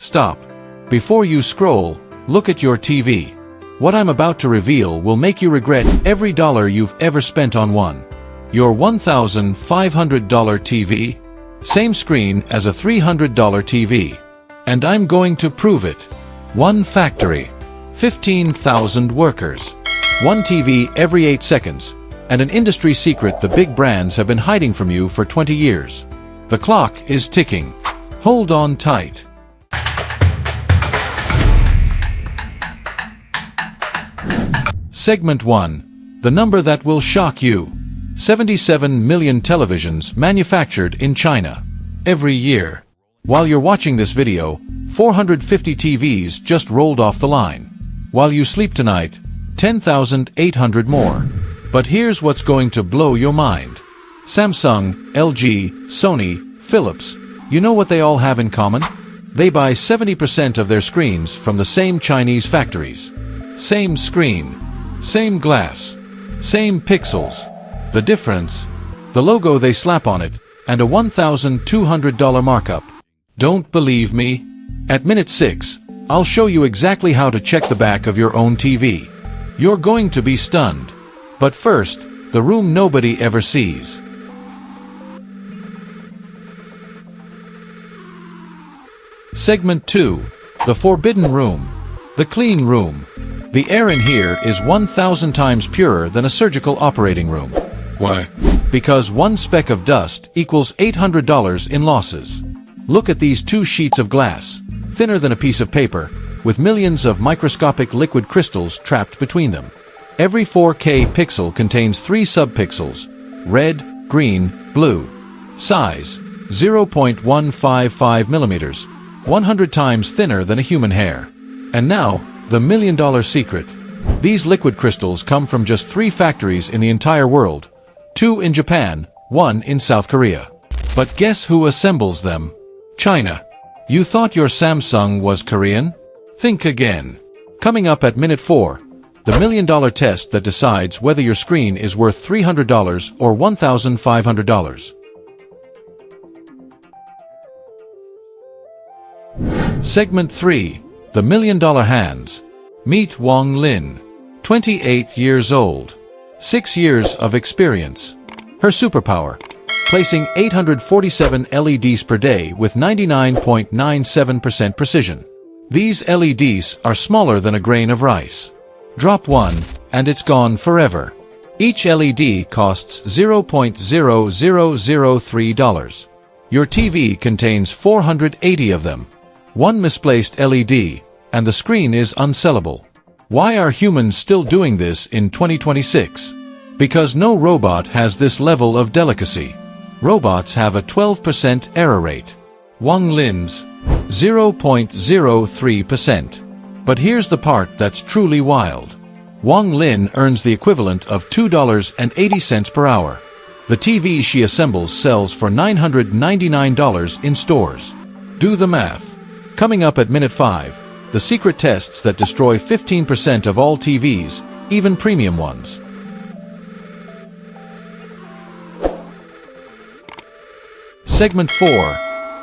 Stop. Before you scroll, look at your TV. What I'm about to reveal will make you regret every dollar you've ever spent on one. Your $1,500 TV? Same screen as a $300 TV. And I'm going to prove it. One factory. 15,000 workers. One TV every 8 seconds. And an industry secret the big brands have been hiding from you for 20 years. The clock is ticking. Hold on tight. Segment 1. The number that will shock you. 77 million televisions manufactured in China. Every year. While you're watching this video, 450 TVs just rolled off the line. While you sleep tonight, 10,800 more. But here's what's going to blow your mind. Samsung, LG, Sony, Philips, you know what they all have in common? They buy 70% of their screens from the same Chinese factories. Same screen. Same glass. Same pixels. The difference? The logo they slap on it, and a $1,200 markup. Don't believe me? At minute 6, I'll show you exactly how to check the back of your own TV. You're going to be stunned. But first, the room nobody ever sees. Segment 2. The Forbidden Room. The Clean Room. The air in here is 1,000 times purer than a surgical operating room. Why? Because one speck of dust equals $800 in losses. Look at these two sheets of glass, thinner than a piece of paper, with millions of microscopic liquid crystals trapped between them. Every 4K pixel contains 3 subpixels: red, green, blue. Size: 0.155 millimeters, 100 times thinner than a human hair. And now, the million-dollar secret. These liquid crystals come from just 3 factories in the entire world. 2 in Japan, 1 in South Korea. But guess who assembles them? China. You thought your Samsung was Korean? Think again. Coming up at minute 4, the million-dollar test that decides whether your screen is worth $300 or $1,500. Segment 3. The Million-Dollar Hands. Meet Wang Lin. 28 years old. 6 years of experience. Her superpower: placing 847 LEDs per day with 99.97% precision. These LEDs are smaller than a grain of rice. Drop one, and it's gone forever. Each LED costs $0.0003. Your TV contains 480 of them. One misplaced LED, and the screen is unsellable. Why are humans still doing this in 2026? Because no robot has this level of delicacy. Robots have a 12% error rate. Wang Lin's 0.03%. But here's the part that's truly wild. Wang Lin earns the equivalent of $2.80 per hour. The TV she assembles sells for $999 in stores. Do the math. Coming up at minute 5, the secret tests that destroy 15% of all TVs, even premium ones. Segment 4.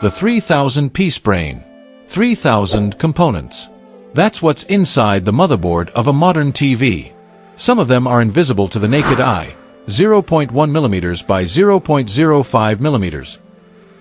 The 3,000-piece brain. 3,000 components. That's what's inside the motherboard of a modern TV. Some of them are invisible to the naked eye, 0.1 millimeters by 0.05 millimeters.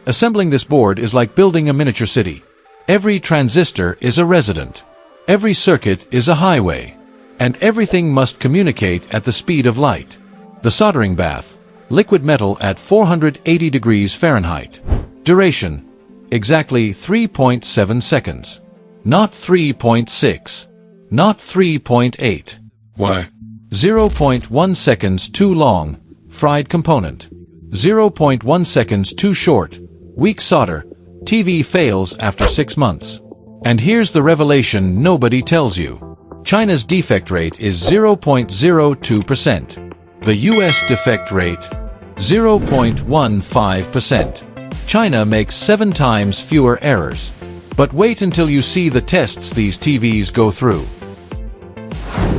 Assembling this board is like building a miniature city. Every transistor is a resident. Every circuit is a highway. And everything must communicate at the speed of light. The soldering bath. Liquid metal at 480 degrees Fahrenheit. Duration: exactly 3.7 seconds. Not 3.6. Not 3.8. Why? 0.1 seconds too long. Fried component. 0.1 seconds too short. Weak solder. TV fails after 6 months. And here's the revelation nobody tells you. China's defect rate is 0.02%. The US defect rate, 0.15%. China makes 7 times fewer errors. But wait until you see the tests these TVs go through.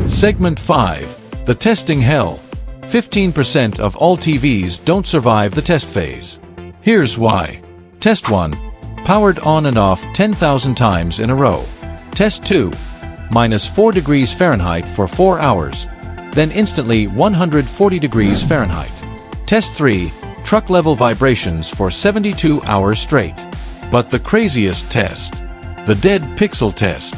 Segment 5. The testing hell. 15% of all TVs don't survive the test phase. Here's why. Test 1. Powered on and off 10,000 times in a row. Test 2. -4 degrees Fahrenheit for 4 hours. Then instantly 140 degrees Fahrenheit. Test 3. Truck level vibrations for 72 hours straight. But the craziest test. The dead pixel test.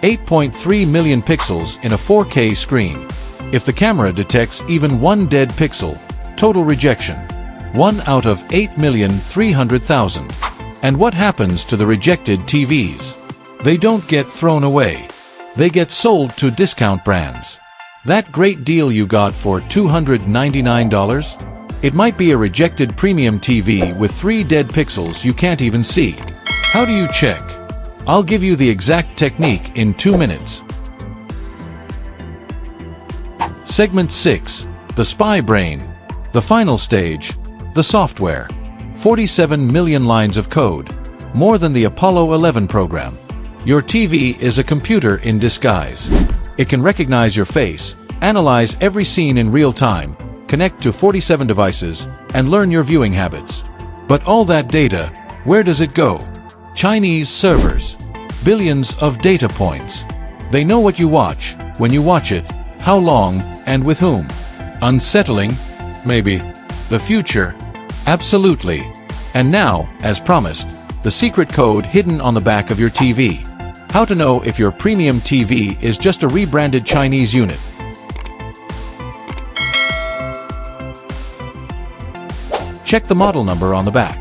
8.3 million pixels in a 4K screen. If the camera detects even one dead pixel, total rejection. 1 out of 8,300,000. And what happens to the rejected TVs? They don't get thrown away. They get sold to discount brands. That great deal you got for $299? It might be a rejected premium TV with 3 dead pixels you can't even see. How do you check? I'll give you the exact technique in 2 minutes. Segment 6. The spy brain. The final stage. The software. 47 million lines of code. More than the Apollo 11 program. Your TV is a computer in disguise. It can recognize your face, analyze every scene in real time, connect to 47 devices, and learn your viewing habits. But all that data, where does it go? Chinese servers. Billions of data points. They know what you watch, when you watch it, how long, and with whom. Unsettling? Maybe. The future? Absolutely. And now, as promised, the secret code hidden on the back of your TV. How to know if your premium TV is just a rebranded Chinese unit. Check the model number on the back.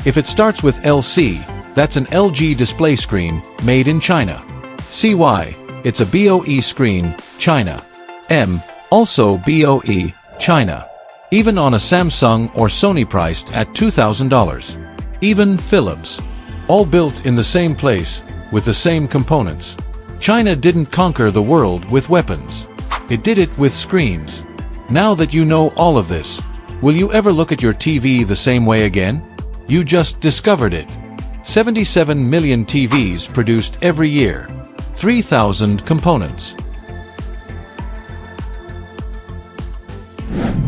If it starts with LC, that's an LG display screen made in China. CY, it's a BOE screen, China. M, also BOE, China. Even on a Samsung or Sony priced at $2,000. Even Philips. All built in the same place, with the same components. China didn't conquer the world with weapons. It did it with screens. Now that you know all of this, will you ever look at your TV the same way again? You just discovered it. 77 million TVs produced every year. 3,000 components.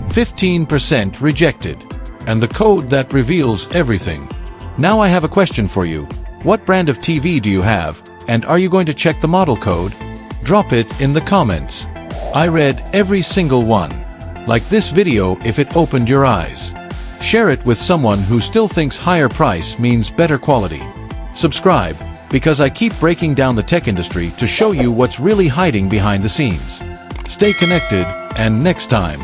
15% rejected. And the code that reveals everything. Now I have a question for you. What brand of TV do you have, and are you going to check the model code? Drop it in the comments. I read every single one. Like this video if it opened your eyes. Share it with someone who still thinks higher price means better quality. Subscribe, because I keep breaking down the tech industry to show you what's really hiding behind the scenes. Stay connected, and next time.